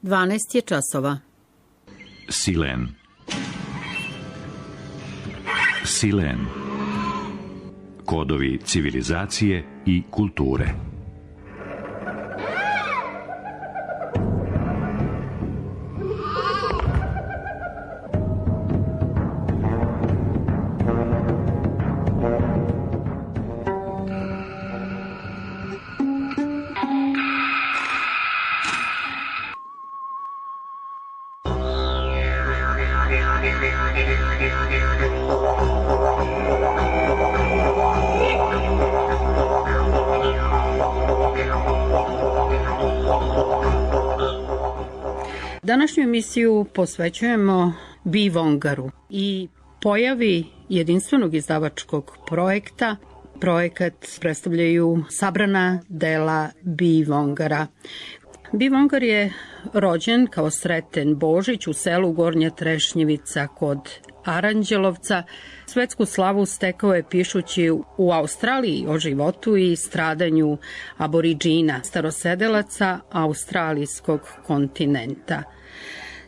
12 je časova. Silen. Silen. Kodovi civilizacije i kulture. Današnju emisiju posvećujemo B. Vongaru i pojavi jedinstvenog izdavačkog projekta. Projekat predstavljaju sabrana dela B. Vongara. B. Vongar je rođen kao Sreten Božić u selu Gornja Trešnjevica kod Aranđelovca. Svetsku slavu stekao je pišući u Australiji o životu i stradanju aboriđina, starosedelaca australijskog kontinenta.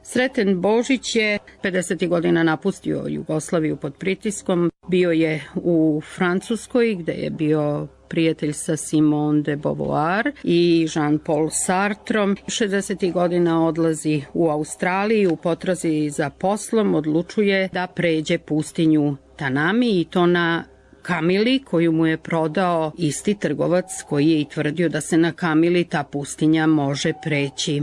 Sreten Božić je 50. godina napustio Jugoslaviju pod pritiskom. Bio je u Francuskoj gde je bio prijatelj sa Simone de Beauvoir i Jean-Paul Sartrom. 60. godina odlazi u Australiju, u potrazi za poslom odlučuje da pređe pustinju Tanami i to na kamili koju mu je prodao isti trgovac koji je i tvrdio da se na kamili ta pustinja može preći.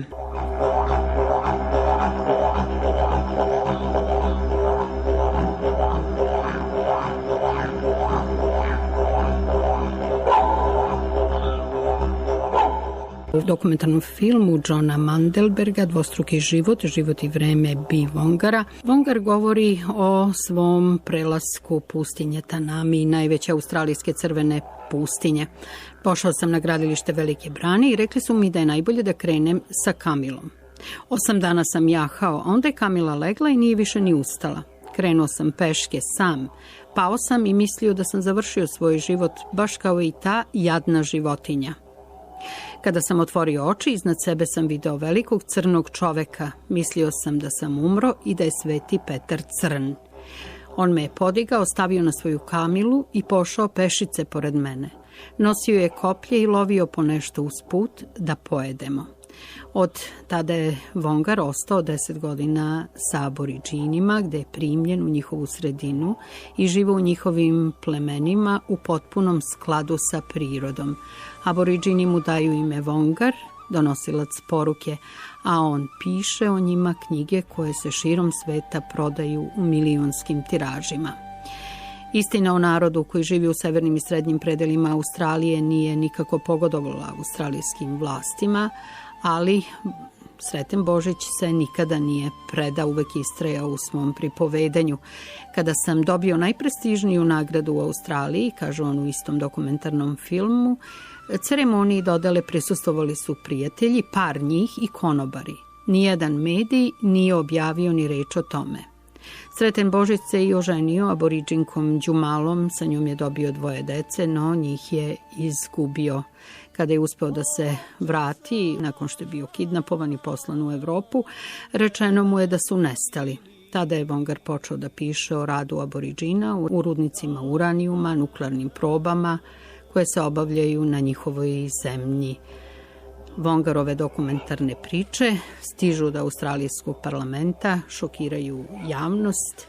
U dokumentarnom filmu Johna Mandelberga Dvostruki život, život i vreme B. Vongara, Vongar govori o svom prelasku pustinje Tanami, najveće australijske crvene pustinje. Pošao sam na gradilište Velike brane i rekli su mi da je najbolje da krenem sa kamilom. 8 dana sam jahao, a onda je kamila legla i nije više ni ustala. Krenuo sam peške sam. Pao sam i mislio da sam završio svoj život, baš kao i ta jadna životinja. Kada sam otvorio oči, iznad sebe sam video velikog crnog čoveka. Mislio sam da sam umro i da je Sveti Petar crn. On me je podigao, stavio na svoju kamilu i pošao pešice pored mene. Nosio je koplje i lovio po nešto usput da pojedemo. Od tada je Vongar ostao 10 godina sa aboriđinima, gde je primljen u njihovu sredinu i živo u njihovim plemenima u potpunom skladu sa prirodom. Aboriđini mu daju ime Vongar, donosilac poruke, a on piše o njima knjige koje se širom sveta prodaju u milionskim tiražima. Istina o narodu koji živi u severnim i srednjim predelima Australije nije nikako pogodovala australijskim vlastima, ali Sreten Božić se nikada nije predao, uvek istrajao u svom pripovedanju. Kada sam dobio najprestižniju nagradu u Australiji, kaže on u istom dokumentarnom filmu, ceremoniji dodele prisustvovali su prijatelji, par njih i konobari. Nijedan medij nije objavio ni reč o tome. Sreten Božić se i oženio aboriđinkom Đumalom, sa njom je dobio 2 dece, no njih je izgubio. Kada je uspeo da se vrati, nakon što je bio kidnapovan i poslan u Evropu, rečeno mu je da su nestali. Tada je Vongar počeo da piše o radu aboriđina u rudnicima uranijuma, nuklearnim probama koje se obavljaju na njihovoj zemlji. Vongarove dokumentarne priče stižu do australijskog parlamenta, šokiraju javnost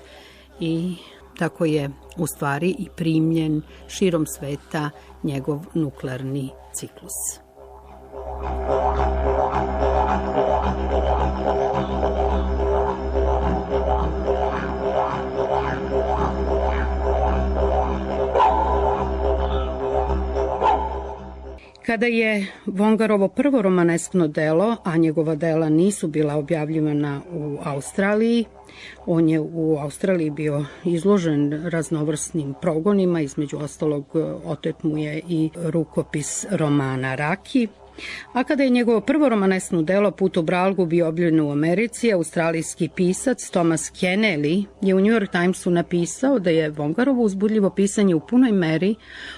i tako je u stvari i primljen širom sveta njegov nuklearni ciklus. Kada je Vongarovo prvo romaneskno delo, a njegova dela nisu bila objavljivana u Australiji, on je u Australiji bio izložen raznovrsnim progonima, između ostalog otet mu je i rukopis romana Raki. A kada je njegovo prvo romanesno delo Put u Bralgu bio objavljeno u Americi, australijski pisac Thomas Kennelly je u New York Timesu napisao da je Vongarovo uzbudljivo pisanje u punoj meri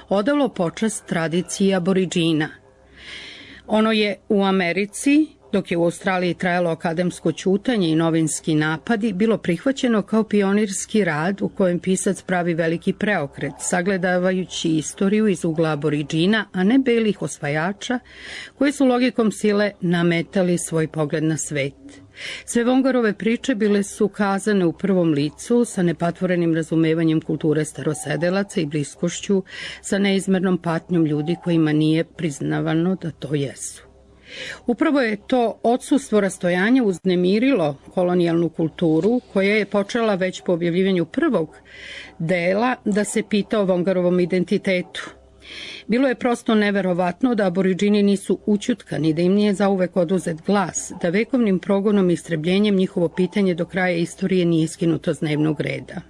odalo počast tradiciji aboriđina. Ono je u Americi Dok je u Australiji trajalo akademsko ćutanje i novinski napadi, bilo prihvaćeno kao pionirski rad u kojem pisac pravi veliki preokret, sagledavajući istoriju iz ugla aboriđina, a ne belih osvajača, koji su logikom sile nametali svoj pogled na svet. Sve Vongarove priče bile su kazane u prvom licu sa nepatvorenim razumevanjem kulture starosedelaca i bliskošću sa neizmernom patnjom ljudi kojima nije priznavano da to jesu. Upravo je to odsustvo rastojanja uznemirilo kolonijalnu kulturu, koja je počela već po objavljivanju prvog dela da se pita o Vongarovom identitetu. Bilo je prosto neverovatno da aboriđini nisu ućutkani, da im nije zauvek oduzet glas, da vekovnim progonom i istrebljenjem njihovo pitanje do kraja istorije nije skinuto s dnevnog reda.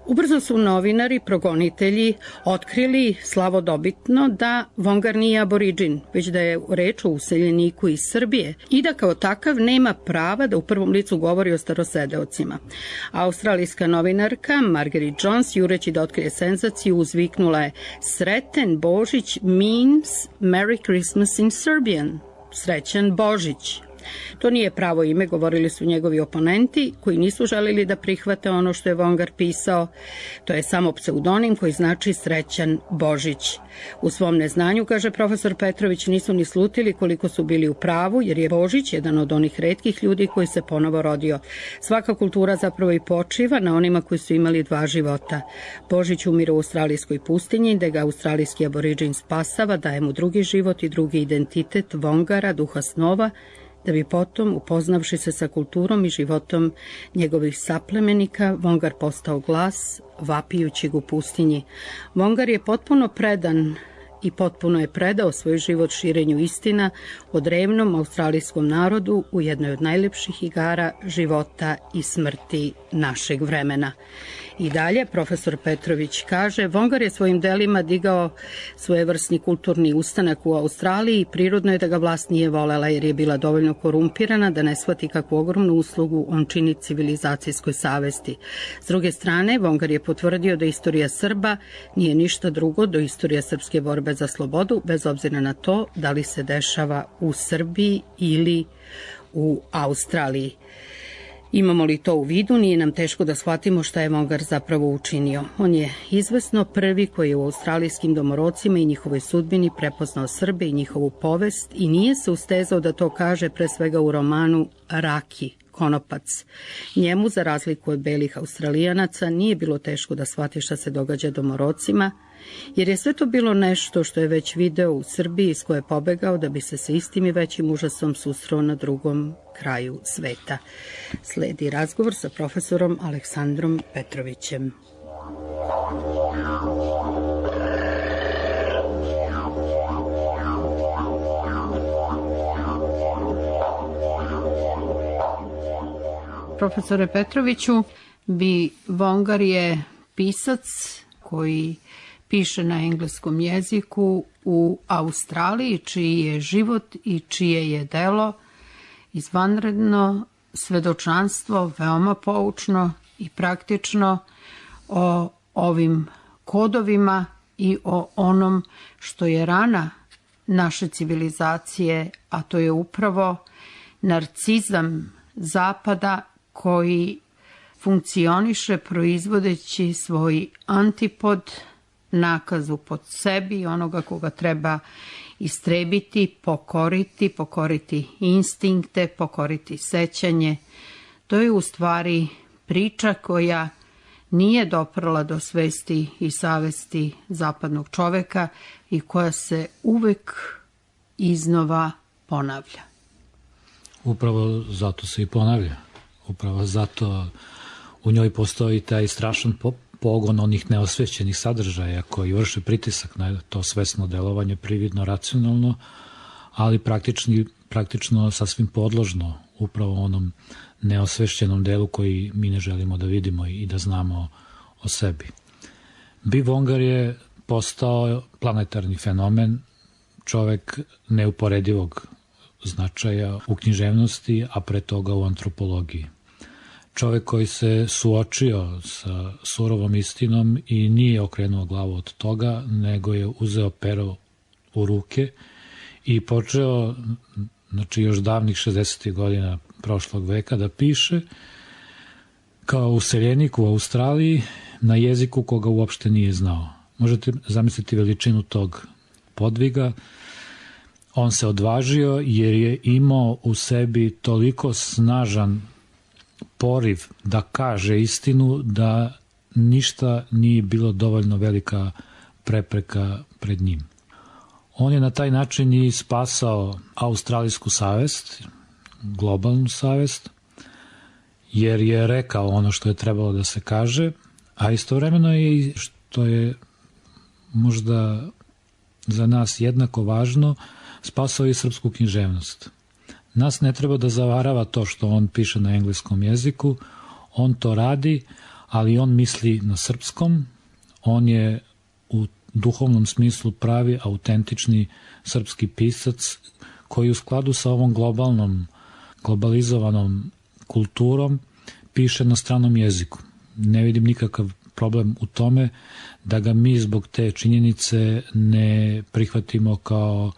Ubrzo su novinari, progonitelji, otkrili slavodobitno da Vongar nije aboriđin, već da je reč o useljeniku iz Srbije i da kao takav nema prava da u prvom licu govori o starosedeocima. Australijska novinarka Margaret Jones, jureći da otkrije senzaciju, uzviknula je: "Sreten Božić means Merry Christmas in Serbian." Srećan Božić. To nije pravo ime, govorili su njegovi oponenti, koji nisu želeli da prihvate ono što je Vongar pisao. To je samo pseudonim koji znači Srećan Božić. U svom neznanju, kaže profesor Petrović, nisu ni slutili koliko su bili u pravu, jer je Božić jedan od onih retkih ljudi koji se ponovo rodio. Svaka kultura zapravo i počiva na onima koji su imali dva života. Božić umire u australijskoj pustinji, da ga australijski aboriđin spasava, daje mu drugi život i drugi identitet Vongara, duha snova, da bi potom, upoznavši se sa kulturom i životom njegovih saplemenika, Vongar postao glas, vapijući u pustinji. Vongar je potpuno predan i potpuno je predao svoj život širenju istina o drevnom australijskom narodu u jednoj od najlepših igara života i smrti našeg vremena. I dalje, profesor Petrović kaže, Vongar je svojim delima digao svojevrsni kulturni ustanak u Australiji i prirodno je da ga vlast nije volela jer je bila dovoljno korumpirana da ne shvati kakvu ogromnu uslugu on čini civilizacijskoj savesti. S druge strane, Vongar je potvrdio da istorija Srba nije ništa drugo do istorija srpske borbe za slobodu, bez obzira na to da li se dešava u Srbiji ili u Australiji. Imamo li to u vidu, nije nam teško da shvatimo šta je Vongar zapravo učinio. On je izvesno prvi koji je u australijskim domorodcima i njihovoj sudbini prepoznao Srbe i njihovu povest i nije se ustezao da to kaže pre svega u romanu Raki, Konopac. Njemu, za razliku od belih Australijanaca, nije bilo teško da shvati šta se događa domorodcima, jer je sve to bilo nešto što je već video u Srbiji iz koje je pobegao da bi se sa istim i većim užasom susreo na drugom kraju sveta. Sledi razgovor sa profesorom Aleksandrom Petrovićem. Profesore Petroviću, Vongar je pisac koji piše na engleskom jeziku u Australiji, čiji je život i čije je delo izvanredno svedočanstvo, veoma poučno i praktično o ovim kodovima i o onom što je rana naše civilizacije, a to je upravo narcizam Zapada koji funkcioniše proizvodeći svoj antipod, nakazu pod sebi, onoga koga treba istrebiti, pokoriti instinkte, pokoriti sećanje. To je u stvari priča koja nije doprla do svesti i savesti zapadnog čoveka i koja se uvek iznova ponavlja. Upravo zato se i ponavlja. Upravo zato u njoj postoji taj strašan pogon onih neosvećenih sadržaja koji vrše pritisak na to svesno delovanje, prividno, racionalno, ali praktično sasvim podložno upravo onom neosvešćenom delu koji mi ne želimo da vidimo i da znamo o sebi. Vongar je postao planetarni fenomen, čovek neuporedivog značaja u književnosti, a pre toga u antropologiji. Čovek koji se suočio sa surovom istinom i nije okrenuo glavu od toga, nego je uzeo pero u ruke i počeo, znači još davnih 60. godina prošlog veka, da piše kao useljenik u Australiji na jeziku koga uopšte nije znao. Možete zamisliti veličinu tog podviga. On se odvažio jer je imao u sebi toliko snažan poriv da kaže istinu da ništa nije bilo dovoljno velika prepreka pred njim. On je na taj način i spasao australijsku savest, globalnu savest, jer je rekao ono što je trebalo da se kaže, a istovremeno je i što je možda za nas jednako važno, spasao i srpsku književnost. Nas ne treba da zavarava to što on piše na engleskom jeziku, on to radi, ali on misli na srpskom, on je u duhovnom smislu pravi, autentični srpski pisac koji u skladu sa ovom globalizovanom kulturom piše na stranom jeziku. Ne vidim nikakav problem u tome da ga mi zbog te činjenice ne prihvatimo kao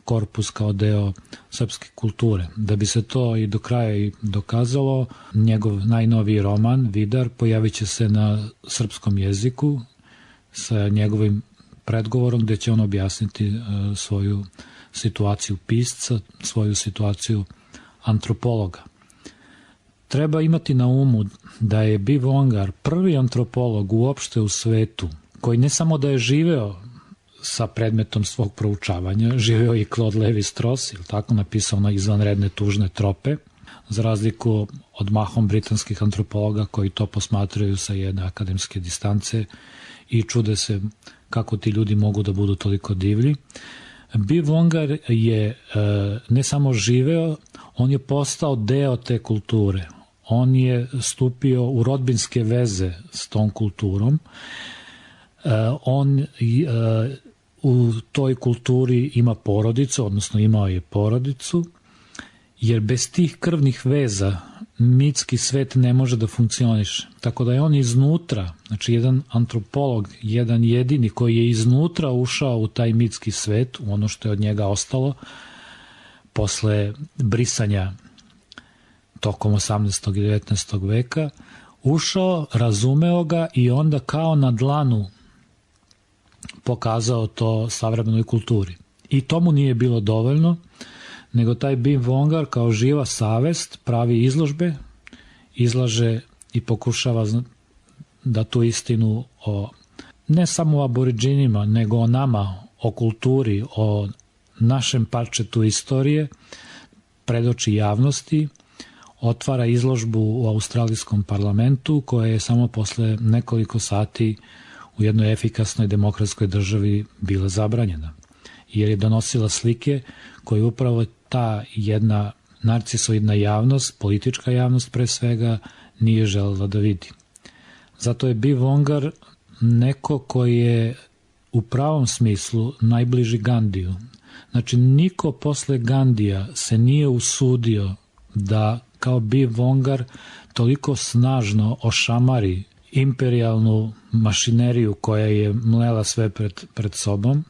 korpus, kao deo srpske kulture. Da bi se to i do kraja i dokazalo, njegov najnoviji roman, Vidar, pojavit će se na srpskom jeziku sa njegovim predgovorom gde će on objasniti svoju situaciju pisca, svoju situaciju antropologa. Treba imati na umu da je Biv Vongar prvi antropolog uopšte u svetu koji ne samo da je živeo sa predmetom svog proučavanja, živeo i Claude Lévi-Strauss, ili tako, napisao na izvanredne tužne trope, za razliku od mahom britanskih antropologa koji to posmatraju sa jedne akademske distance i čude se kako ti ljudi mogu da budu toliko divlji. Biv Vongar je ne samo živeo, on je postao deo te kulture. On je stupio u rodbinske veze s tom kulturom. On u toj kulturi ima porodicu, odnosno imao je porodicu, jer bez tih krvnih veza mitski svet ne može da funkcioniše. Tako da je on iznutra, znači jedan antropolog, jedan jedini koji je iznutra ušao u taj mitski svet, u ono što je od njega ostalo, posle brisanja tokom 18. i 19. veka, ušao, razumeo ga i onda kao na dlanu pokazao to savremenoj kulturi. I tomu nije bilo dovoljno, nego taj Biv Vongar kao živa savest pravi izložbe, izlaže i pokušava da tu istinu o ne samo o aboriđinima, nego o nama, o kulturi, o našem parčetu istorije predoči javnosti, otvara izložbu u australijskom parlamentu koja je samo posle nekoliko sati u jednoj efikasnoj demokratskoj državi bila zabranjena, jer je donosila slike koje upravo ta jedna narcisoidna javnost, politička javnost pre svega, nije želela da vidi. Zato je Biv Vongar neko koji je u pravom smislu najbliži Gandiju. Znači, niko posle Gandija se nije usudio da kao Biv Vongar toliko snažno ošamari imperijalnu mašineriju koja je mlela sve pred sobom.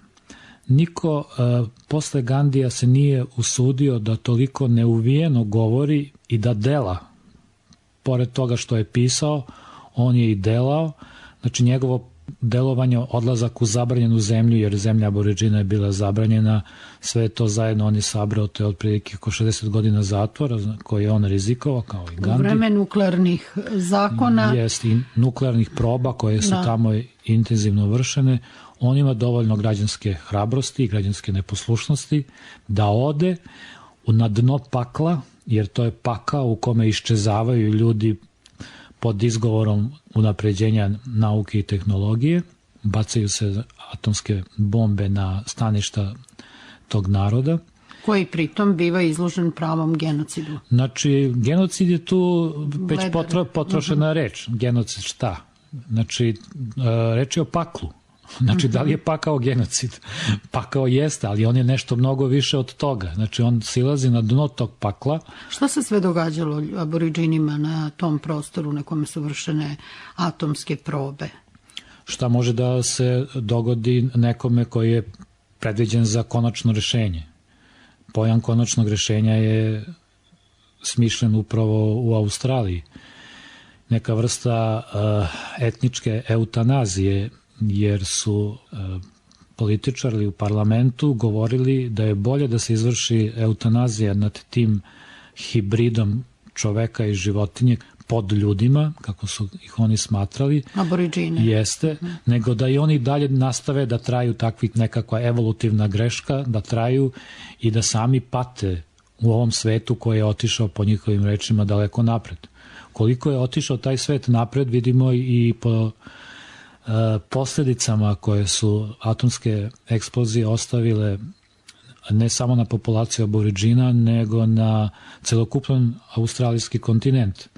Niko posle Gandija se nije usudio da toliko neuvijeno govori i da dela. Pored toga što je pisao, on je i delao. Znači, njegovo delovanje, odlazak u zabranjenu zemlju, jer zemlja aboriđina je bila zabranjena, sve to zajedno on je sabrao, to je otprilike oko 60 godina zatvora koje je on rizikovao, kao i Gandhi. U vreme nuklearnih zakona. Jeste, i nuklearnih proba koje su tamo intenzivno vršene. On ima dovoljno građanske hrabrosti i građanske neposlušnosti da ode na dno pakla, jer to je pakao u kome iščezavaju ljudi pod izgovorom unapređenja nauke i tehnologije, bacaju se atomske bombe na staništa tog naroda. Koji pritom biva izložen pravom genocidu. Znači, genocid je tu već potrošena reč. Genocid šta? Znači, reč je o paklu. Znači, da li je pakao genocid? Pakao jeste, ali on je nešto mnogo više od toga. Znači, on silazi na dno tog pakla. Šta se sve događalo aboriđinima na tom prostoru na kome su vršene atomske probe? Šta može da se dogodi nekome koji je predviđen za konačno rešenje? pojam konačnog rešenja je smišljen upravo u Australiji. Neka vrsta etničke eutanazije, jer su političari u parlamentu govorili da je bolje da se izvrši eutanazija nad tim hibridom čoveka i životinje pod ljudima, kako su ih oni smatrali, Aboriđine. Jeste, nego da i oni dalje nastave da traju takvi nekakva evolutivna greška, da traju i da sami pate u ovom svetu koji je otišao po njihovim rečima daleko napred. Koliko je otišao taj svet napred vidimo i po posledicama koje su atomske eksplozije ostavile ne samo na populaciju Aboriđina, nego na celokupan australijski kontinent.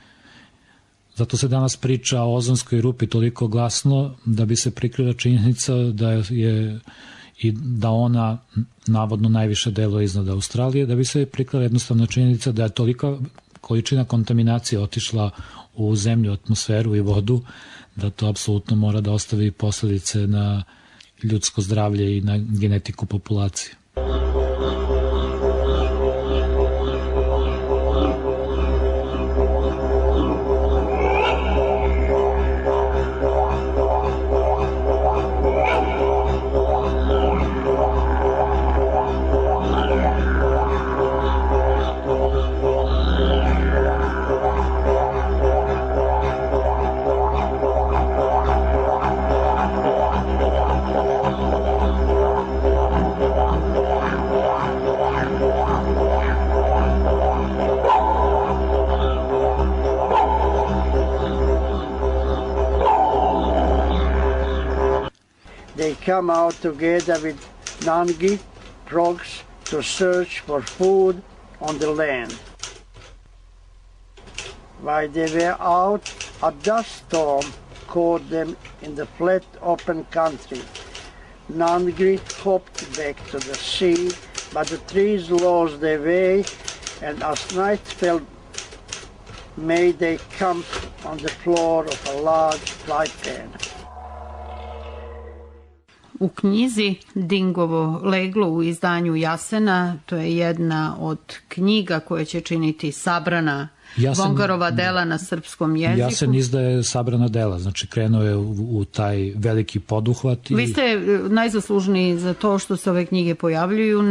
Zato se danas priča o ozonskoj rupi toliko glasno da bi se prikrila činjenica da ona navodno najviše deluje iznad Australije, da bi se prikrila jednostavna činjenica da je tolika količina kontaminacije otišla u zemlju, atmosferu i vodu, da to apsolutno mora da ostavi posledice na ljudsko zdravlje i na genetiku populacije. They come out together with Nangi frogs to search for food on the land. While they were out, a dust storm caught them in the flat open country. Nangi hopped back to the sea, but the trees lost their way, and as night fell, made they camp on the floor of a large fly pan. U knjizi Dingovo leglo u izdanju Jasena, to je jedna od knjiga koja će činiti sabrana Vongarova dela na srpskom jeziku. Jasen izdaje sabrana dela, znači krenuo je u taj veliki poduhvat. Vi ste najzaslužniji za to što se ove knjige pojavljuju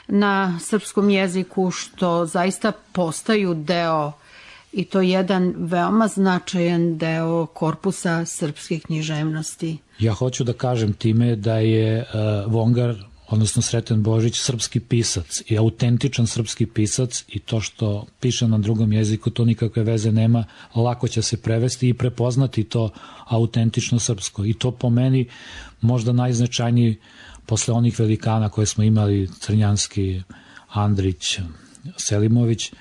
na srpskom jeziku, što zaista postaju deo, i to jedan veoma značajan deo korpusa srpske književnosti. Ja hoću da kažem time da je Vongar, odnosno Sreten Božić, srpski pisac i autentičan srpski pisac, i to što piše na drugom jeziku to nikakve veze nema, lako će se prevesti i prepoznati to autentično srpsko. I to po meni možda najznačajniji posle onih velikana koje smo imali, Crnjanski, Andrić, Selimović,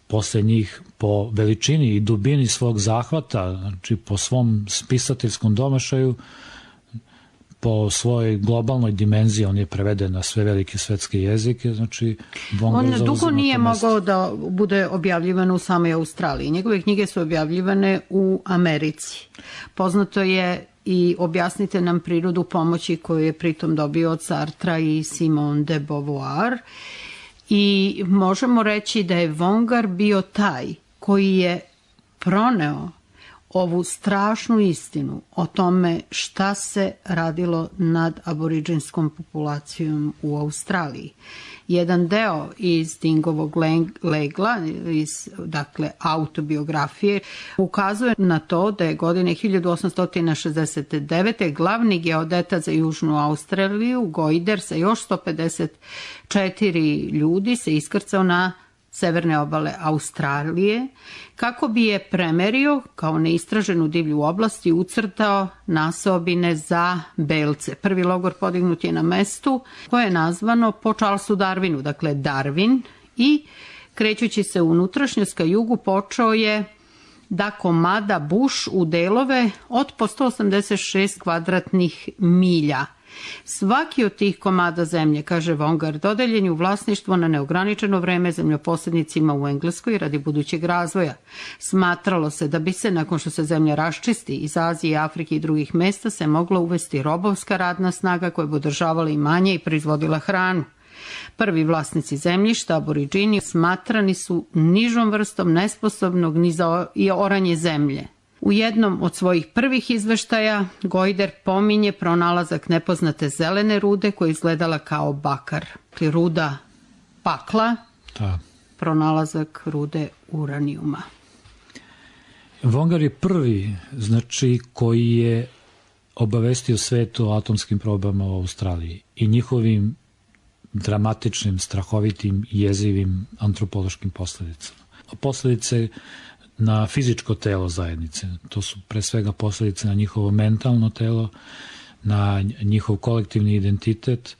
posle njih po veličini i dubini svog zahvata, znači po svom spisateljskom domašaju, po svojoj globalnoj dimenziji, on je preveden na sve velike svetske jezike, znači on dugo nije mogao da bude objavljivan u samoj Australiji. Njegove knjige su objavljivane u Americi. Poznato je, i objasnite nam prirodu pomoći koju je pritom dobio od Sartra i Simone de Beauvoir, i možemo reći da je Vongar bio taj koji je proneo ovu strašnu istinu o tome šta se radilo nad aboriđinskom populacijom u Australiji. Jedan deo iz Dingovog legla, iz autobiografije, ukazuje na to da je godine 1869. glavni geodeta za Južnu Australiju, Goider, sa još 154 ljudi se iskrcao na severne obale Australije, kako bi je premerio kao neistraženu divlju oblast i ucrtao naseobine za belce. Prvi logor podignut je na mestu koje je nazvano po Charlesu Darwinu, dakle Darwin, i krećući se u unutrašnjost ka jugu počeo je da komada buš u delove od po 186 kvadratnih milja. Svaki od tih komada zemlje, kaže Vongar, dodeljen je u vlasništvo na neograničeno vreme zemljoposednicima u Engleskoj radi budućeg razvoja. Smatralo se da bi se, nakon što se zemlja raščisti iz Azije, Afrike i drugih mesta, se mogla uvesti robovska radna snaga koja bi održavala imanje i proizvodila hranu. Prvi vlasnici zemljišta, aboriđini, smatrani su nižom vrstom nesposobnog ni za oranje zemlje. U jednom od svojih prvih izveštaja Gojder pominje pronalazak nepoznate zelene rude koja je izgledala kao bakar. Ruda pakla, pronalazak rude uranijuma. Vongar je prvi, znači, koji je obavestio svet o atomskim probama u Australiji i njihovim dramatičnim, strahovitim, jezivim antropološkim posledicama. Posledice na fizičko telo zajednice, to su pre svega posledice na njihovo mentalno telo, na njihov kolektivni identitet,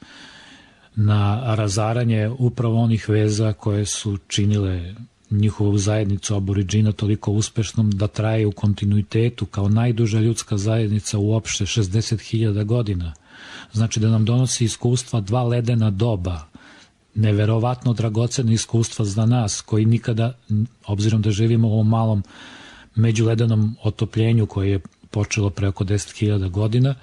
na razaranje upravo onih veza koje su činile njihovu zajednicu aboriđina toliko uspešnom da traje u kontinuitetu kao najduža ljudska zajednica uopšte 60.000 godina. Znači da nam donosi iskustva 2 ledena doba, neverovatno dragocene iskustva za nas koji nikada, obzirom da živimo u ovom malom međuledenom otopljenju koje je počelo pre oko 10.000 godina,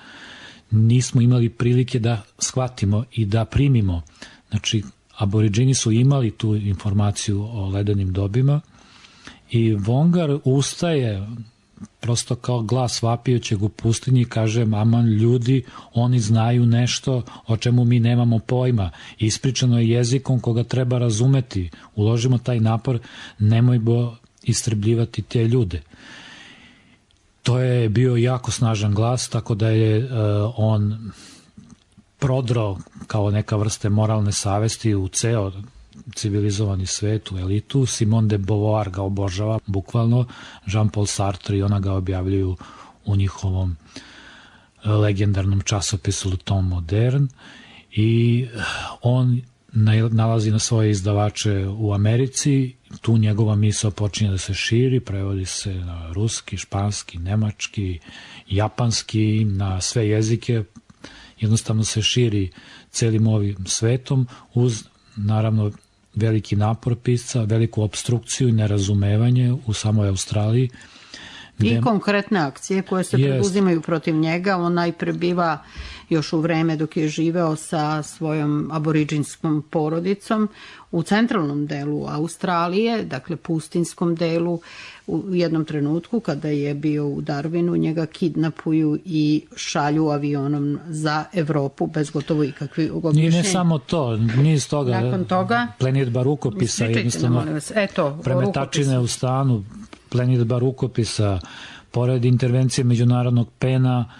nismo imali prilike da shvatimo i da primimo. Znači, aboriđini su imali tu informaciju o ledenim dobima i Vongar ustaje prosto kao glas vapijućeg u pustinji i kaže: aman ljudi, oni znaju nešto o čemu mi nemamo pojma. Ispričano je jezikom koga treba razumeti. Uložimo taj napor, nemojmo istrebljivati te ljude. To je bio jako snažan glas, tako da je on prodro kao neka vrste moralne savesti u ceo civilizovani svet, u elitu. Simone de Beauvoir ga obožava, bukvalno. Jean-Paul Sartre i ona ga objavljuju u njihovom legendarnom časopisu Le Temps Moderne i on nalazi na svoje izdavače u Americi. Tu njegova misao počinje da se širi, prevodi se na ruski, španski, nemački, japanski, na sve jezike. Jednostavno se širi celim ovim svetom uz, naravno, veliki napor pisca, veliku obstrukciju i nerazumevanje u samoj Australiji. I konkretne akcije koje se preduzimaju protiv njega. On najpre biva još u vreme dok je živeo sa svojom aboriđinskom porodicom u centralnom delu Australije, dakle pustinskom delu. U jednom trenutku kada je bio u Darwinu, njega kidnapuju i šalju avionom za Evropu bez gotovo ikakvih objašnjenja. Nije ne samo to, niz toga. Nakon toga plenidba rukopisa, jednostavno premetačine u stanu, plenidba rukopisa, pored intervencije međunarodnog pena,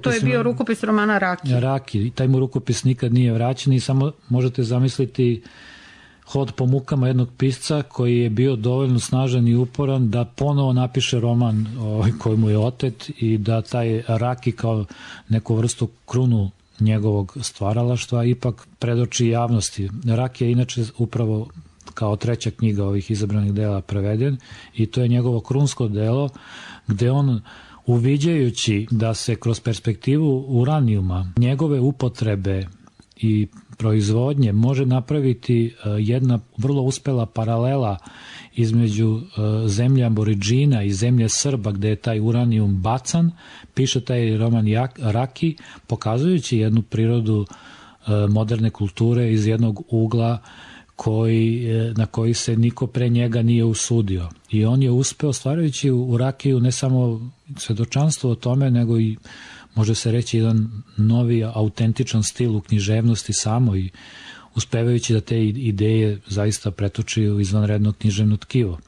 to je bio rukopis romana Raki. Taj mu rukopis nikad nije vraćen i samo možete zamisliti hod po mukama jednog pisca koji je bio dovoljno snažan i uporan da ponovo napiše roman koji mu je otet i da taj Raki kao neku vrstu krunu njegovog stvaralaštva ipak predoči javnosti. Raki je inače upravo kao 3. knjiga ovih izabranih dela preveden i to je njegovo krunsko delo gde on, uviđajući da se kroz perspektivu uranijuma, njegove upotrebe i proizvodnje može napraviti jedna vrlo uspela paralela između zemlje aboriđina i zemlje Srba gde je taj uranijum bacan, piše taj roman Raki, pokazujući jednu prirodu moderne kulture iz jednog ugla na koji se niko pre njega nije usudio. I on je uspeo, stvarajući u Rakiju ne samo svedočanstvo o tome, nego i, može se reći, jedan novi autentičan stil u književnosti samo i uspevajući da te ideje zaista pretoči u izvanredno književno tkivo.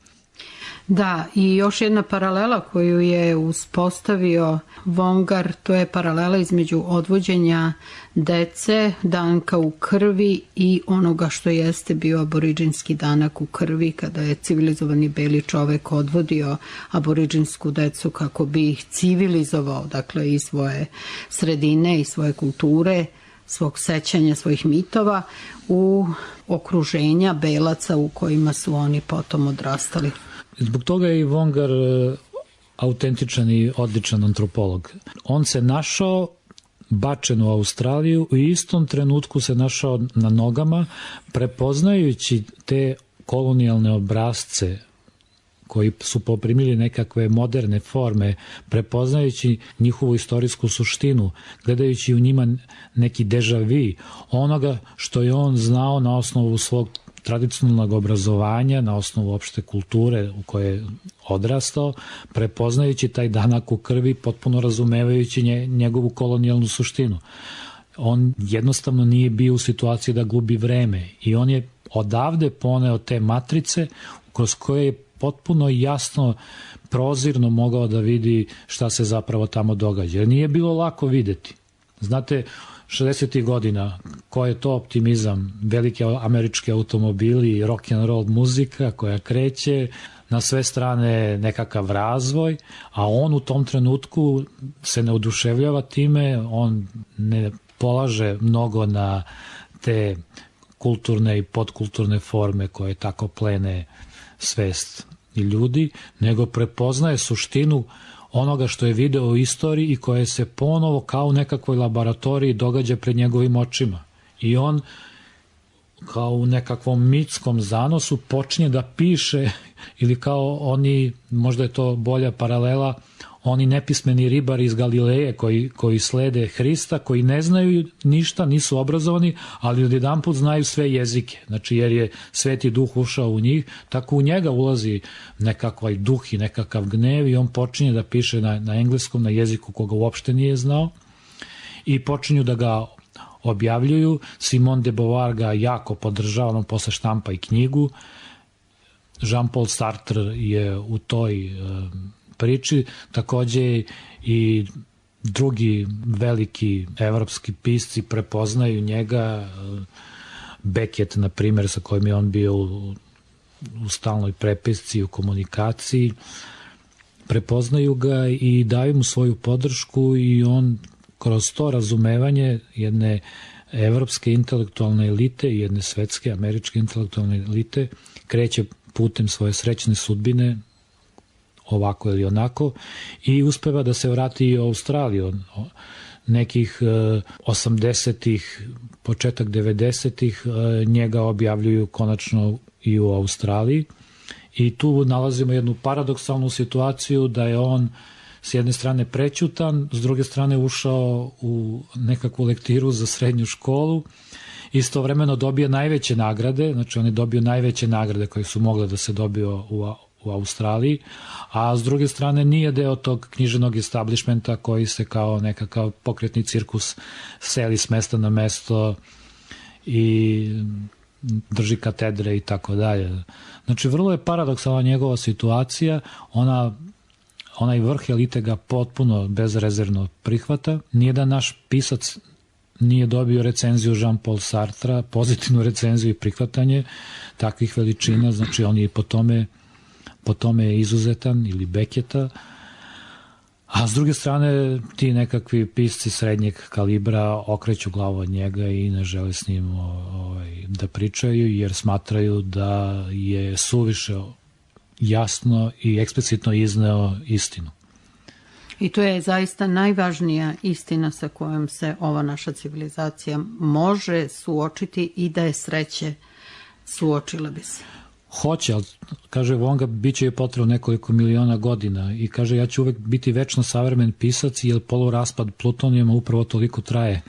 Da, i još jedna paralela koju je uspostavio Vongar, to je paralela između odvođenja dece, danka u krvi i onoga što jeste bio aboriđinski danak u krvi, kada je civilizovani beli čovek odvodio aboriđinsku decu kako bi ih civilizovao, dakle i svoje sredine i svoje kulture, svog sećanja, svojih mitova u okruženja belaca u kojima su oni potom odrastali. Zbog toga je i Vongar autentičan i odličan antropolog. On se našao bačen u Australiju, u istom trenutku se našao na nogama, prepoznajući te kolonijalne obrazce koji su poprimili nekakve moderne forme, prepoznajući njihovu istorijsku suštinu, gledajući u njima neki déjà vu, onoga što je on znao na osnovu svog tradicionalnog obrazovanja, na osnovu opšte kulture u kojoj je odrastao, prepoznajući taj danak u krvi, potpuno razumevajući njegovu kolonijalnu suštinu. On jednostavno nije bio u situaciji da gubi vreme i on je odavde poneo te matrice kroz koje je potpuno jasno, prozirno mogao da vidi šta se zapravo tamo događa. Jer nije bilo lako videti. Znate, 60. godina, ko je to optimizam, velike američke automobili, rock and roll muzika koja kreće, na sve strane nekakav razvoj, a on u tom trenutku se ne oduševljava time, on ne polaže mnogo na te kulturne i podkulturne forme koje tako plene svest i ljudi, nego prepoznaje suštinu onoga što je video u istoriji i koje se ponovo kao u nekakvoj laboratoriji događa pred njegovim očima. I on kao u nekakvom mitskom zanosu počinje da piše, ili kao oni, možda je to bolja paralela, oni nepismeni ribari iz Galileje koji slede Hrista, koji ne znaju ništa, nisu obrazovani, ali odjedanput znaju sve jezike. Znači, jer je Sveti Duh ušao u njih, tako u njega ulazi nekakav duh i nekakav gnev i on počinje da piše na engleskom, na jeziku koga uopšte nije znao i počinju da ga objavljuju. Simone de Beauvoir ga jako podržava, on posle štampa i knjigu. Jean-Paul Sartre je u toj priči, takođe i drugi veliki evropski pisci prepoznaju njega, Beckett, na primjer, sa kojim je on bio u stalnoj prepisci, u komunikaciji, prepoznaju ga i daju mu svoju podršku i on kroz to razumevanje jedne evropske intelektualne elite i jedne svetske, američke intelektualne elite kreće putem svoje srećne sudbine, ovako ili onako, i uspeva da se vrati u Australiju. Nekih 80-ih, početak 90-ih njega objavljuju konačno i u Australiji i tu nalazimo jednu paradoksalnu situaciju da je on s jedne strane prećutan, s druge strane ušao u nekakvu lektiru za srednju školu, istovremeno dobije najveće nagrade, znači on je dobio najveće nagrade koje su mogle da se dobiju u Australiji, a s druge strane nije deo tog književnog establishmenta koji se kao nekakav pokretni cirkus seli s mesta na mesto i drži katedre i tako dalje. Znači, vrlo je paradoksalna njegova situacija, onaj vrh elite ga potpuno bezrezervno prihvata. Nijedan naš pisac nije dobio recenziju Jean-Paul Sartra, pozitivnu recenziju i prihvatanje takvih veličina, znači on je po tome je izuzetan, ili Becketa, a s druge strane ti nekakvi pisci srednjeg kalibra okreću glavu od njega i ne žele s njim da pričaju jer smatraju da je suviše jasno i eksplicitno izneo istinu. I to je zaista najvažnija istina sa kojom se ova naša civilizacija može suočiti i da je sreće suočila bi se. Hoće, ali kaže Vonga, bit će je potrebno nekoliko miliona godina i kaže ja ću uvek biti večno savremen pisac jer poluraspad plutonijuma upravo toliko traje,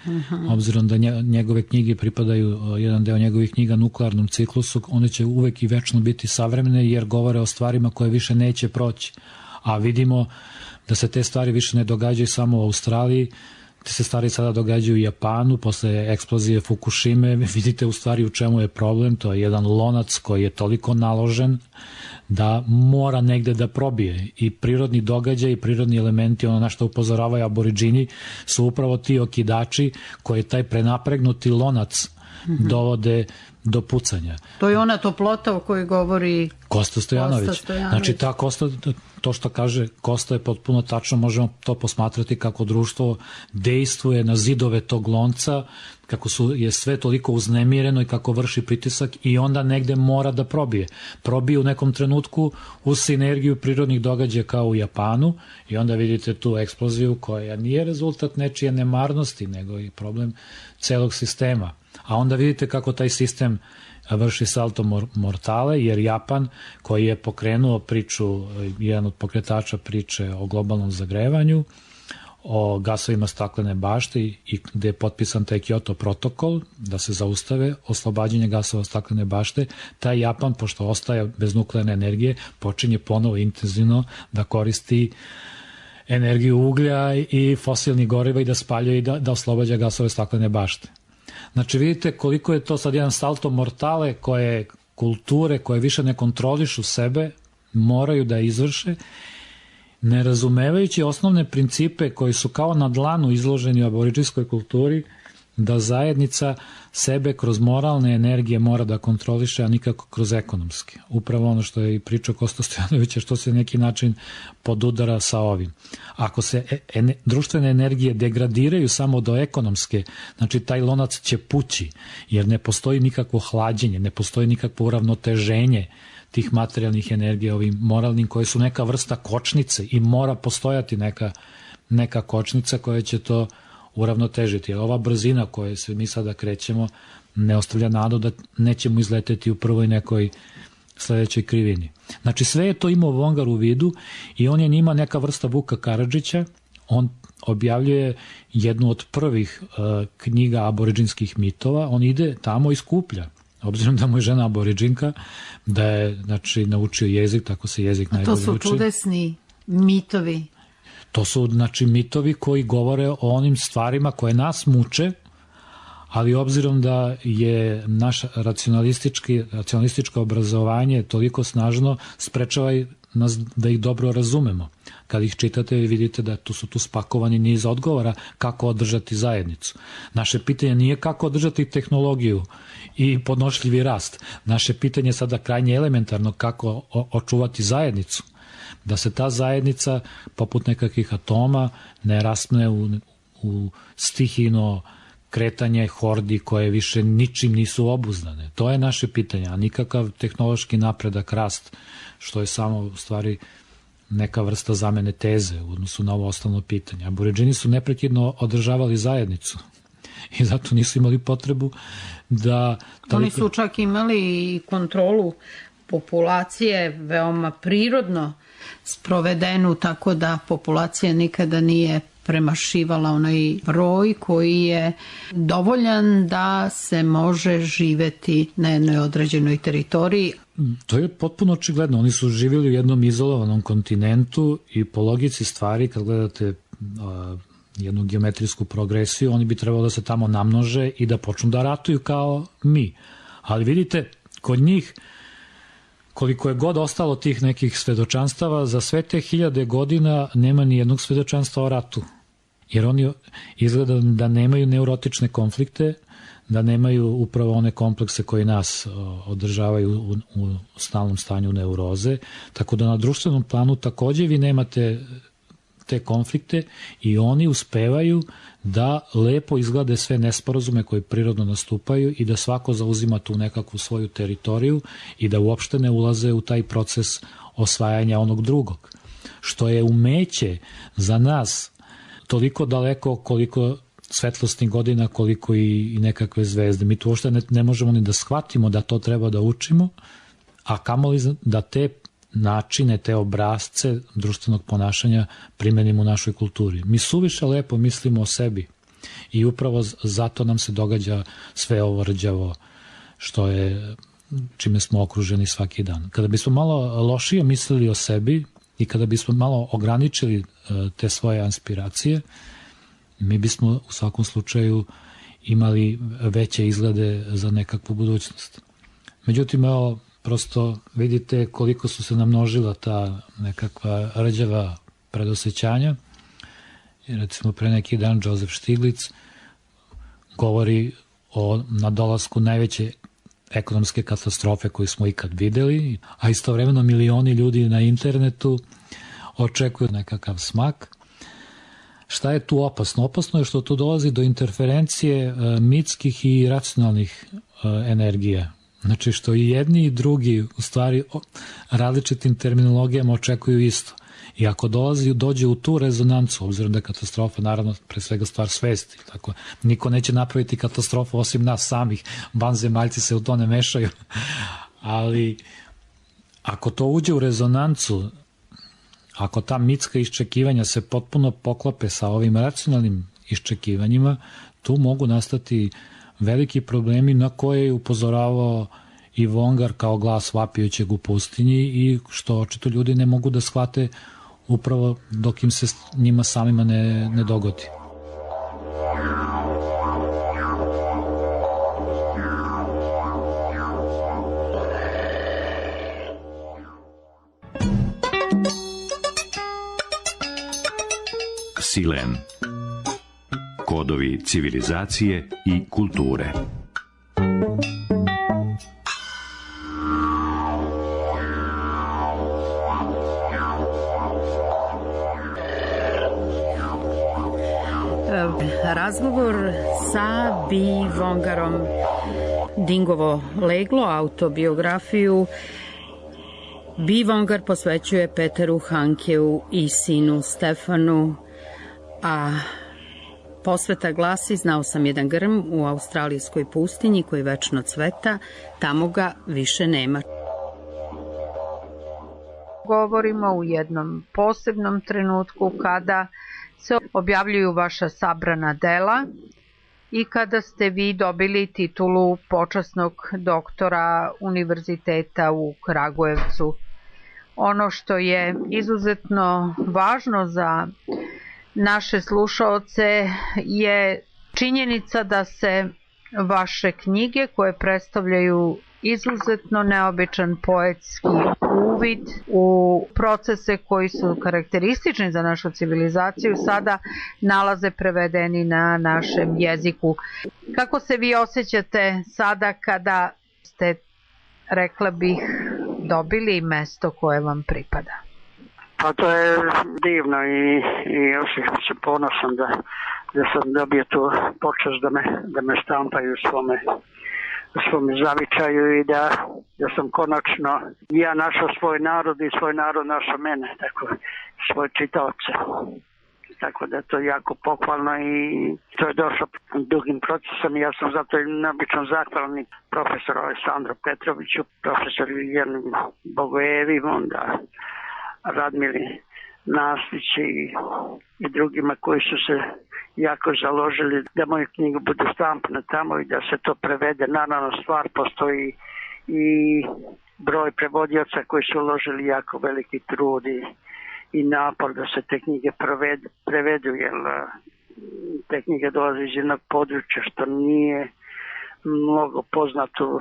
obzirom da njegove knjige pripadaju, jedan deo njegovih knjiga nuklearnom ciklusu, one će uvek i večno biti savremene jer govore o stvarima koje više neće proći, a vidimo da se te stvari više ne događaju samo u Australiji, te se stvari sada događaju u Japanu, posle eksplozije Fukushime, vidite u stvari u čemu je problem, to je jedan lonac koji je toliko naložen da mora negde da probije i prirodni događaj i prirodni elementi, ono na što upozoravaju aboriđini, su upravo ti okidači koji taj prenapregnuti lonac dovode do pucanja. To je ona toplota o kojoj govori Kosta Stojanović. Znači ta Kosta, to što kaže Kosta je potpuno tačno, možemo to posmatrati kako društvo dejstvuje na zidove tog lonca, kako je sve toliko uznemireno i kako vrši pritisak i onda negde mora da probije. Probije u nekom trenutku uz sinergiju prirodnih događaja kao u Japanu i onda vidite tu eksploziju koja nije rezultat nečije nemarnosti, nego i problem celog sistema. A onda vidite kako taj sistem vrši salto mortale, jer Japan, koji je pokrenuo priču, jedan od pokretača priče o globalnom zagrevanju, o gasovima staklene bašte i gde je potpisan taj Kyoto protokol da se zaustave oslobađanje gasova staklene bašte, taj Japan, pošto ostaje bez nuklearne energije, počinje ponovo intenzivno da koristi energiju uglja i fosilnih goriva i da spaljuje i da oslobađa gasove staklene bašte. Znači vidite koliko je to sad jedan salto mortale koje kulture koje više ne kontrolišu sebe moraju da izvrše, ne razumevajući osnovne principe koji su kao na dlanu izloženi u aboriđinskoj kulturi, da zajednica sebe kroz moralne energije mora da kontroliše, a nikako kroz ekonomske. Upravo ono što je i pričao Kosta Stojanovića, što se neki način podudara sa ovim. Ako se društvene energije degradiraju samo do ekonomske, znači taj lonac će pući, jer ne postoji nikakvo hlađenje, ne postoji nikakvo uravnoteženje tih materijalnih energija, ovim moralnim, koje su neka vrsta kočnice i mora postojati neka kočnica koja će to uravnotežiti. Jer ova brzina koju se mi sada krećemo ne ostavlja nadu da nećemo izleteti u prvoj nekoj sledećoj krivini. Znači sve je to imao Vongar u vidu i on je njima neka vrsta Vuka Karadžića. On objavljuje jednu od prvih knjiga aboriđinskih mitova. On ide tamo i skuplja. Obzirom da mu je žena aboriđinka, da je naučio jezik, tako se jezik najbolje uči. To su čudesni mitovi. To su mitovi koji govore o onim stvarima koje nas muče, ali obzirom da je naše racionalističko obrazovanje toliko snažno, sprečava nas da ih dobro razumemo. Kad ih čitate vidite da su tu spakovani niz odgovora kako održati zajednicu. Naše pitanje nije kako održati tehnologiju i podnošljivi rast. Naše pitanje je sada krajnje elementarno kako očuvati zajednicu. Da se ta zajednica, poput nekakvih atoma, ne raspne u stihijno kretanje hordi koje više ničim nisu obuzdane. To je naše pitanje, a nikakav tehnološki napredak, rast, što je samo u stvari neka vrsta zamene teze u odnosu na ovo osnovno pitanje. Aboriđini su neprekidno održavali zajednicu i zato nisu imali potrebu da... Oni su čak imali kontrolu populacije veoma prirodno sprovedenu, tako da populacija nikada nije premašivala onaj broj koji je dovoljan da se može živeti na jednoj određenoj teritoriji. To je potpuno očigledno. Oni su živjeli u jednom izolovanom kontinentu i po logici stvari, kad gledate jednu geometrijsku progresiju, oni bi trebalo da se tamo namnože i da počnu da ratuju kao mi. Ali vidite, kod njih koliko je god ostalo tih nekih svedočanstava, za sve te 1000 godina nema ni jednog svedočanstva o ratu. Jer oni izgleda da nemaju neurotične konflikte, da nemaju upravo one komplekse koji nas održavaju u stalnom stanju neuroze. Tako da na društvenom planu takođe vi nemate te konflikte i oni uspevaju da lepo izglede sve nesporazume koji prirodno nastupaju i da svako zauzima tu nekakvu svoju teritoriju i da uopšte ne ulaze u taj proces osvajanja onog drugog. Što je umeće za nas toliko daleko koliko svetlosnih godina, koliko i nekakve zvezde. Mi tu uopšte ne možemo ni da shvatimo da to treba da učimo, a kamoli da te načine, te obrazce društvenog ponašanja primenimo u našoj kulturi. Mi suviše lepo mislimo o sebi i upravo zato nam se događa sve ovo rđavo što je, čime smo okruženi svaki dan. Kada bismo malo lošije mislili o sebi i kada bismo malo ograničili te svoje aspiracije, mi bismo u svakom slučaju imali veće izglede za nekakvu budućnost. Međutim, evo, prosto vidite koliko su se namnožila ta nekakva rđava predosećanja. I recimo pre neki dan Joseph Stiglitz govori o nadolasku najveće ekonomske katastrofe koju smo ikad videli, a istovremeno milioni ljudi na internetu očekuju nekakav smak. Šta je tu opasno? Opasno je što tu dolazi do interferencije mitskih i racionalnih energija. Znači što i jedni i drugi u stvari različitim terminologijama očekuju isto. I ako dođe u tu rezonancu, obzirom da je katastrofa naravno pre svega stvar svesti, tako, niko neće napraviti katastrofu osim nas samih, vanzemaljci se u to ne mešaju, ali ako to uđe u rezonancu, ako ta mitska iščekivanja se potpuno poklape sa ovim racionalnim iščekivanjima, tu mogu nastati veliki problemi na koje je upozoravao i Vongar kao glas vapijućeg u pustinji i što očito ljudi ne mogu da shvate upravo dok im se njima samima ne dogodi. Silen. Kodovi civilizacije i kulture. Razgovor sa B. Vongarom, Dingovo leglo, autobiografiju B. Vongar posvećuje Peteru Hankeu i sinu Stefanu, a posveta glasi: znao sam jedan grm u australijskoj pustinji koji večno cveta, tamo ga više nema. Govorimo u jednom posebnom trenutku kada se objavljuju vaša sabrana dela i kada ste vi dobili titulu počasnog doktora Univerziteta u Kragujevcu. Ono što je izuzetno važno za naše slušaoce je činjenica da se vaše knjige, koje predstavljaju izuzetno neobičan poetski uvid u procese koji su karakteristični za našu civilizaciju, sada nalaze prevedeni na našem jeziku. Kako se vi osjećate sada kada ste, rekla bih, dobili mesto koje vam pripada? Pa to je divno i osjećam se ponosan da sam dobio tu počast da me štampaju u svome zavičaju i da sam konačno ja našao svoj narod i svoj narod našao mene, tako svoje čitaoce. Tako da je to jako pohvalno i to je došlo dugim procesom i ja sam zato i neobično zahvalan profesoru Aleksandru Petroviću, profesoru Jelenu Bogojevi, onda Radmili Naslić i drugima koji su se jako založili da moja knjiga bude štampana tamo i da se to prevede. Naravno, stvar postoji i broj prevodioca koji su uložili jako veliki trud i napor da se te knjige prevedu, jer te knjige dolaze iz jednog područja što nije mnogo poznato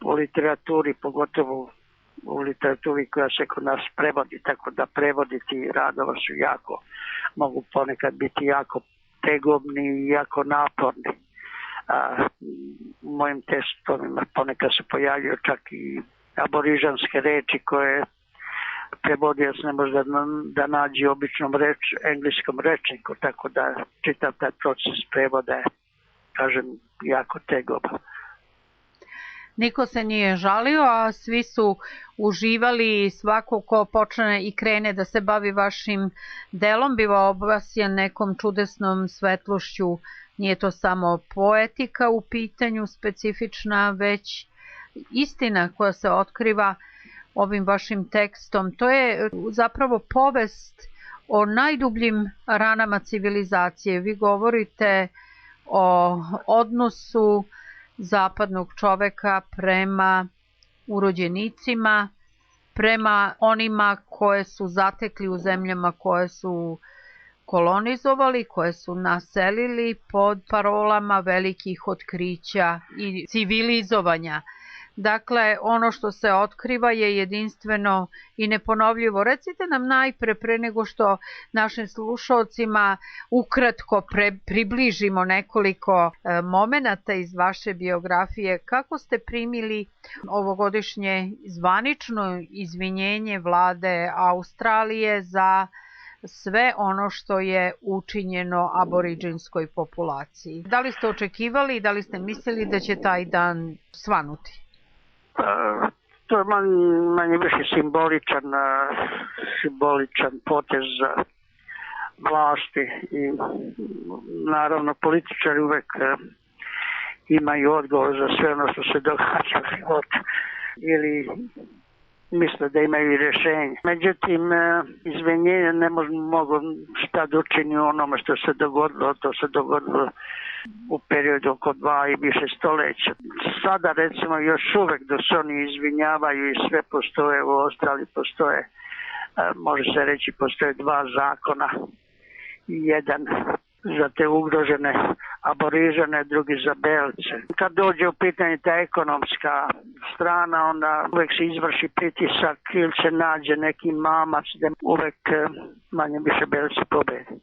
u literaturi, pogotovo u literaturi koja se kod nas prevodi, tako da prevoditi radova su mogu ponekad biti jako tegobni i jako naporni. U mojim tekstovima ponekad se pojavljaju čak i aborižanske reči koje prevodioc ne može da nađe u običnom engleskom rečniku, tako da čitav taj proces prevoda je, kažem, jako tegoban. Niko se nije žalio, a svi su uživali. Svako ko počne i krene da se bavi vašim delom biva obasjan nekom čudesnom svetlošću. Nije to samo poetika u pitanju specifična, već istina koja se otkriva ovim vašim tekstom. To je zapravo povest o najdubljim ranama civilizacije. Vi govorite o odnosu zapadnog čoveka prema urođenicima, prema onima koje su zatekli u zemljama koje su kolonizovali, koje su naselili pod parolama velikih otkrića i civilizovanja. Dakle, ono što se otkriva je jedinstveno i neponovljivo. Recite nam najpre, pre nego što našim slušalcima ukratko približimo nekoliko momenata iz vaše biografije, kako ste primili ovogodišnje zvanično izvinjenje vlade Australije za sve ono što je učinjeno aboriđinskoj populaciji. Da li ste očekivali i da li ste mislili da će taj dan svanuti? To je manje više simboličan potez za vlasti i naravno političari uvek imaju odgovor za sve ono što se događa u životu ili misle da imaju i rješenje. Međutim, izvinjenje ne mogu šta da učini onome što se dogodilo. To se dogodilo u periodu oko 2 i više stoljeća. Sada recimo još uvek da se oni izvinjavaju i sve postoje u Australiji, postoje, može se reći, postoje 2 zakona. Jedan za te ugrožene aborižene, drugi za belce. Kad dođe u pitanje ta ekonomska strana, onda uvek se izvrši pritisak ili se nađe neki mamac da uvek manje više belci pobedi.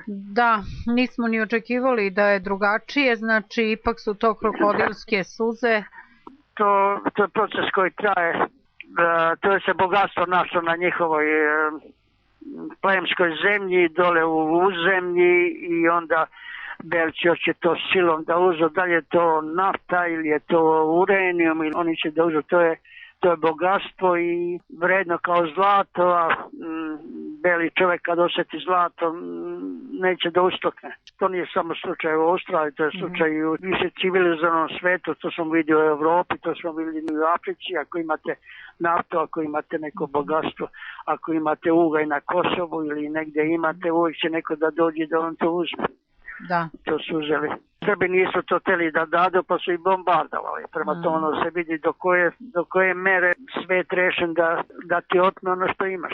Da, nismo ni očekivali da je drugačije, znači ipak su to krokodilske suze. To je proces koji traje. To je se bogatstvo našlo na njihovoj plemskoj zemlji, dole u zemlji i onda belci hoće to silom da uzu, da li je to nafta ili je to uranijum ili oni će da uzu, to je bogatstvo i vredno kao zlato, a beli čovjek kad osjeti zlato neće da ustokne. To nije samo slučaj u Australiji, to je slučaj i u više civilizovanom svetu, to smo vidjeli u Evropi, to smo vidjeli u Africi. Ako imate naftu, ako imate neko bogatstvo, ako imate ugalj na Kosovu ili negdje imate, uvijek će neko da dođe da on to uzme. Da. To su uzeli. Srbi nisu to teli da dadu, pa su i bombardovali. Prema tome ono se vidi do koje mere svet rešen da ti otme ono što imaš.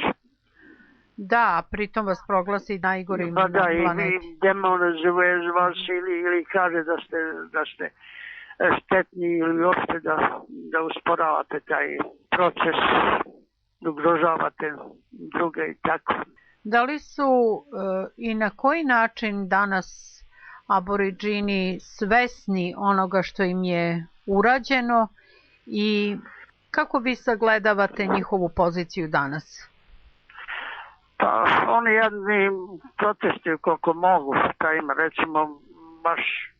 Da, pritom vas proglasi najgorim pa na planeti. Pa da, i demonizuje vas ili kaže da ste štetni ili uopšte da usporavate taj proces, ugrožavate druge i tako. Da li su i na koji način danas aboriđini svesni onoga što im je urađeno i kako vi sagledavate njihovu poziciju danas? Pa oni jedni protestuju koliko mogu, šta ima, recimo baš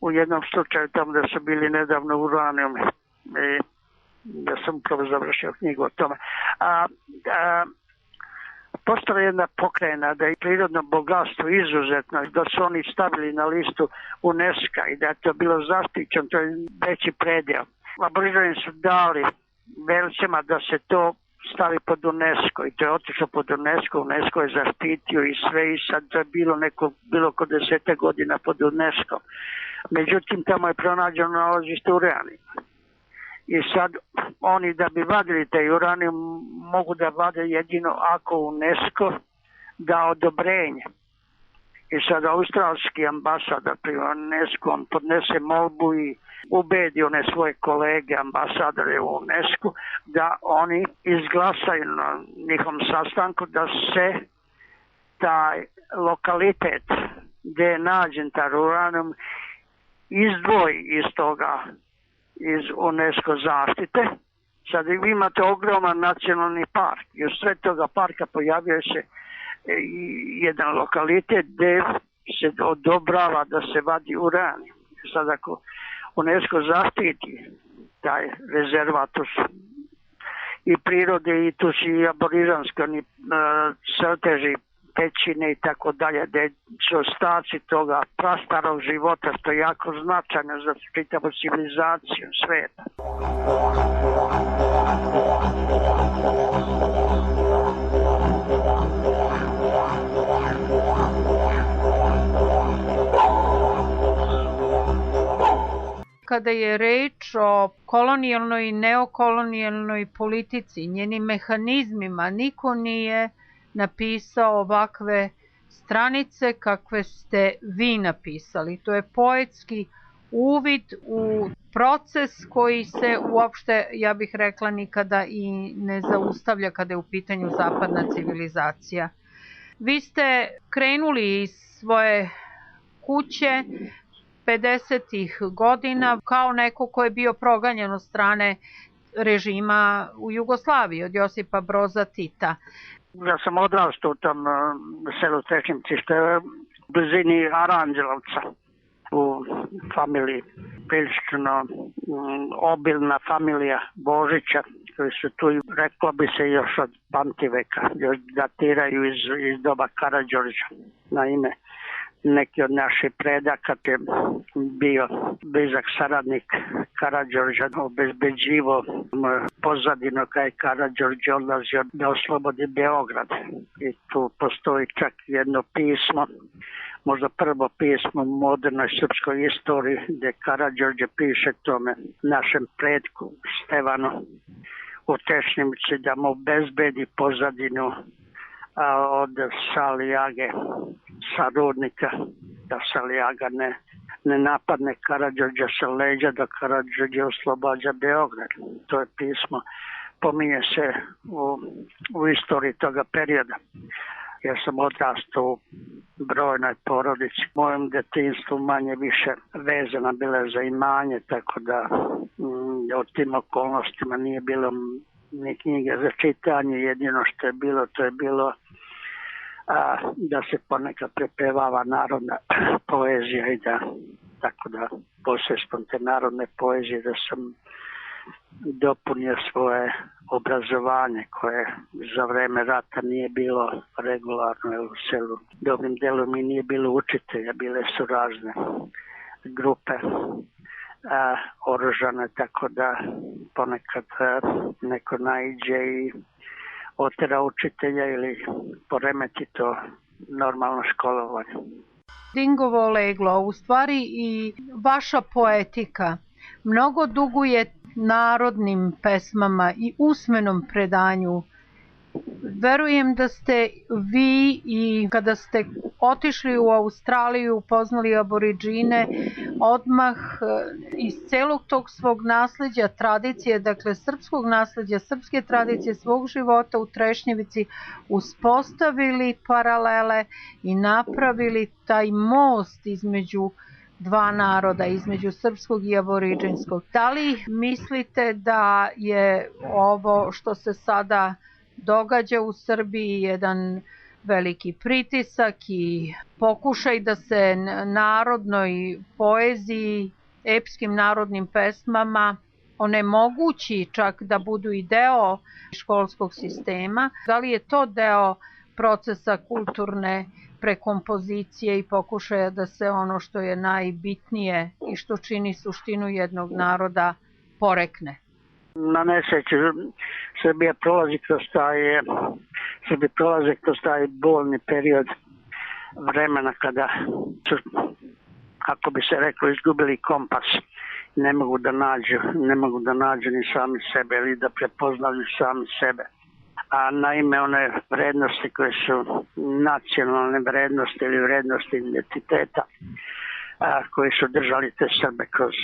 u jednom slučaju tamo da su bili nedavno u uranijumi i da sam upravo završio knjigu o tome. Postala jedna pokrajina da je prirodno bogatstvo izuzetno, da su oni stavili na listu UNESCO i da je to bilo zaštićeno, to je veći predjel. Aboriđani su dali belcima da se to stavi pod UNESCO i to je otišlo pod UNESCO, UNESCO je zaštitio i sve i sad to je bilo oko 10 godina pod UNESCO. Međutim, tamo je pronađeno nalazište uranijuma. I sad oni da bi vadili taj uranijum mogu da vade jedino ako UNESCO da odobrenje. I sad australski ambasador pri UNESCO on podnese molbu i ubedi one svoje kolege ambasadore u UNESCO da oni izglasaju na njihovom sastanku da se taj lokalitet gdje je nađen taj uranijum izdvoji iz toga, iz UNESCO zaštite. Sad vi imate ogroman nacionalni park i u sred toga parka pojavio se jedan lokalitet gdje se odobrava da se vadi uranijum. Sad ako UNESCO zaštiti taj rezervat, tu su i prirode i tu su i aborižanski, oni crteži, pećine i tako dalje, gdje su ostaci toga prastarog života, što je jako značajno za čitavu civilizaciju sveta. Kada je reč o kolonijalnoj i neokolonijalnoj politici, njenim mehanizmima, niko nije napisao ovakve stranice kakve ste vi napisali. To je poetski uvid u proces koji se uopšte, ja bih rekla, nikada i ne zaustavlja kada je u pitanju zapadna civilizacija. Vi ste krenuli iz svoje kuće 50-ih godina kao neko ko je bio proganjan od strane režima u Jugoslaviji, od Josipa Broza Tita. Ja sam odrastao u tom selu Trešnjevci, što je u blizini Aranđelovca, u familiji prilično obilna familija Božića, koji su tu, reklo bi se, još od pamtiveka, još datiraju iz doba Karađorđa. Naime, neki od naših predaka je bio blizak saradnik Karađorđa, obezbeđivo pozadino kada je Karađorđe odlazio da oslobodi Beograd. I tu postoji čak jedno pismo, možda prvo pismo u modernoj srpskoj istoriji, gde Karađorđe piše tome našem predku Stevanu u Tešnjemici da mu obezbedi pozadinu od Salijage, sa rudnika, da Salijaga ne napadne Karađorđa sa leđa, da Karađorđe oslobađa Beograd. To je pismo, pominje se u istoriji toga perioda. Ja sam odrastao u brojnoj porodici. U mojem detinjstvu manje više vezana bila za imanje, tako da o tim okolnostima nije bilo ni knjige za čitanje. Jedino što je bilo, to je bilo da se ponekad prepevava narodna poezija i da, tako da posredstvom te narodne poezije da sam dopunio svoje obrazovanje koje za vreme rata nije bilo regularno, jer u selu dobrim delom i nije bilo učitelja, bile su razne grupe oružane, tako da ponekad neko naiđe i otera učitelja ili poremeti to normalno školovanje. Dingovo leglo, u stvari i vaša poetika mnogo duguje narodnim pesmama i usmenom predanju. Verujem da ste vi i kada ste otišli u Australiju, upoznali aboridžine, odmah iz celog tog svog nasleđa, tradicije, dakle srpskog nasleđa, srpske tradicije, svog života u Trešnjevici uspostavili paralele i napravili taj most između dva naroda, između srpskog i aboriđinskog. Da li mislite da je ovo što se sada događa u Srbiji jedan veliki pritisak i pokušaj da se narodnoj poeziji, epskim narodnim pesmama onemogući čak da budu i deo školskog sistema? Da li je to deo procesa kulturne prekompozicije i pokušaja da se ono što je najbitnije i što čini suštinu jednog naroda porekne? Na nesreću Srbija prolazi kroz taj bolni period vremena kada su, kako bi se reklo, izgubili kompas. Ne mogu da nađu ni sami sebe ili da prepoznaju sami sebe. A naime one vrednosti koje su nacionalne vrednosti ili vrednosti identiteta koji su držali te Srbe kroz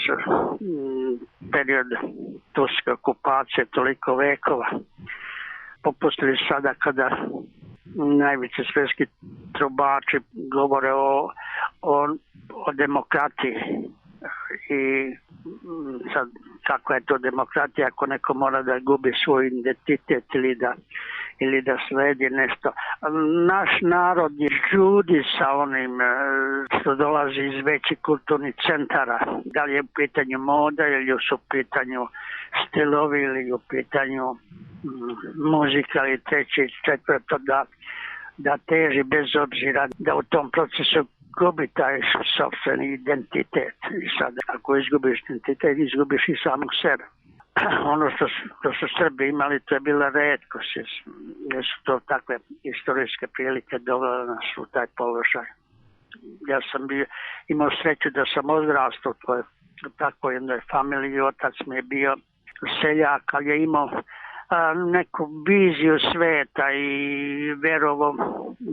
period turske okupacije toliko vekova. Popustili sada kada najveći svetski trubači govore o demokratiji i sad kakva je to demokratija ako neko mora da gubi svoj identitet ili da sledi nešto. Naš narod je žudi sa onim što dolazi iz većih kulturnih centara. Da li je u pitanju moda ili su u pitanju stilovi ili u pitanju muzika ili treće i četvrto da teži bez obzira da u tom procesu gubi taj sopstveni identitet. I sad ako izgubiš identitet, izgubiš i samog sebe. Ono što su Srbi imali, to je bila retkost, jer su to takve istorijske prilike dovele nas u taj položaj. Ja sam imao sreću da sam odrastao u takvoj jednoj familiji, otac mi je bio seljak, ali je imao neku viziju sveta i verovo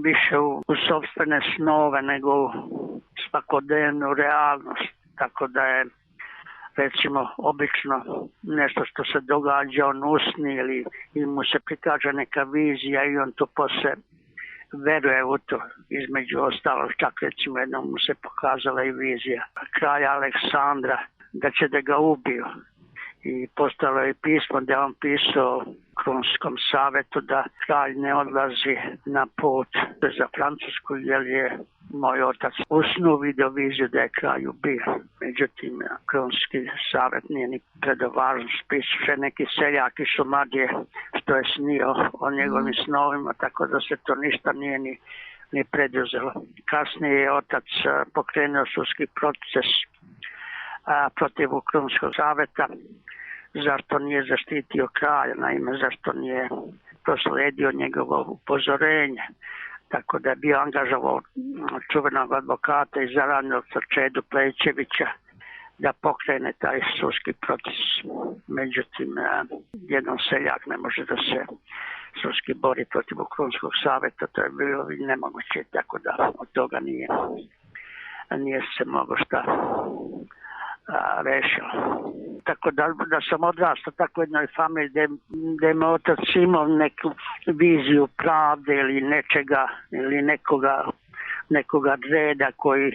više u sopstvene snove nego u svakodnevnu realnost. Tako da je recimo obično nešto što se događa on usni ili mu se prikaže neka vizija i on to posle veruje u to. Između ostalog čak recimo jednom mu se pokazala i vizija kralja Aleksandra da će da ga ubiju. I postalo je pismo da on pisao Krunskom savetu da kralj ne odlazi na put za Francusku jer je moj otac u snu vidio viziju da je kralj ubio. Međutim, Krunski savjet nije ni predao važan spis, še neki seljak iz Šumadije što je snio o njegovim snovima, tako da se to ništa nije ni preduzelo. Kasnije je otac pokrenuo sudski proces protiv Krunskog savjeta, zašto nije zaštitio kralja, naime zašto nije prosledio njegovo upozorenje. Tako da je bio angažovao čuvenog advokata iz Zaranovca Čedu Plečevića da pokrene taj sudski proces. Međutim, jedan seljak ne može da se sudski bori protiv Krunskog savjeta, to je bilo nemoguće, tako da od toga nije se moglo šta rešilo. Tako da sam odrastao tako jednoj familiji gde je moj otac imao neku viziju pravde ili nečega, ili nekoga reda koji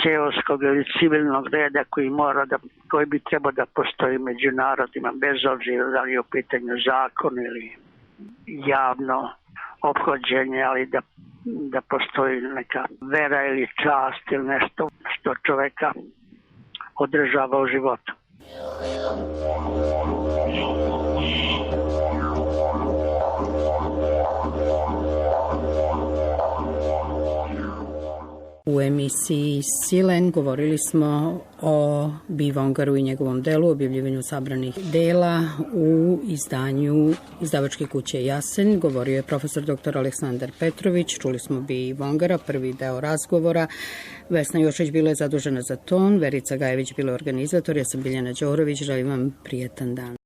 seoskog ili civilnog reda koji bi trebao da postoji među narodima, bez obzira da li je u pitanju zakon ili javno ophođenje, ali da postoji neka vera ili čast ili nešto što čoveka održava u životu. U emisiji Silen govorili smo o Bivongaru i njegovom delu, objavljivanju sabranih dela u izdanju izdavačke kuće Jasen. Govorio je profesor dr. Aleksandar Petrović. Čuli smo Bivongara, prvi deo razgovora. Vesna Jošić bila je zadužena za ton, Verica Gajević bila organizator, ja sam Biljana Đorović. Želim vam prijetan dan.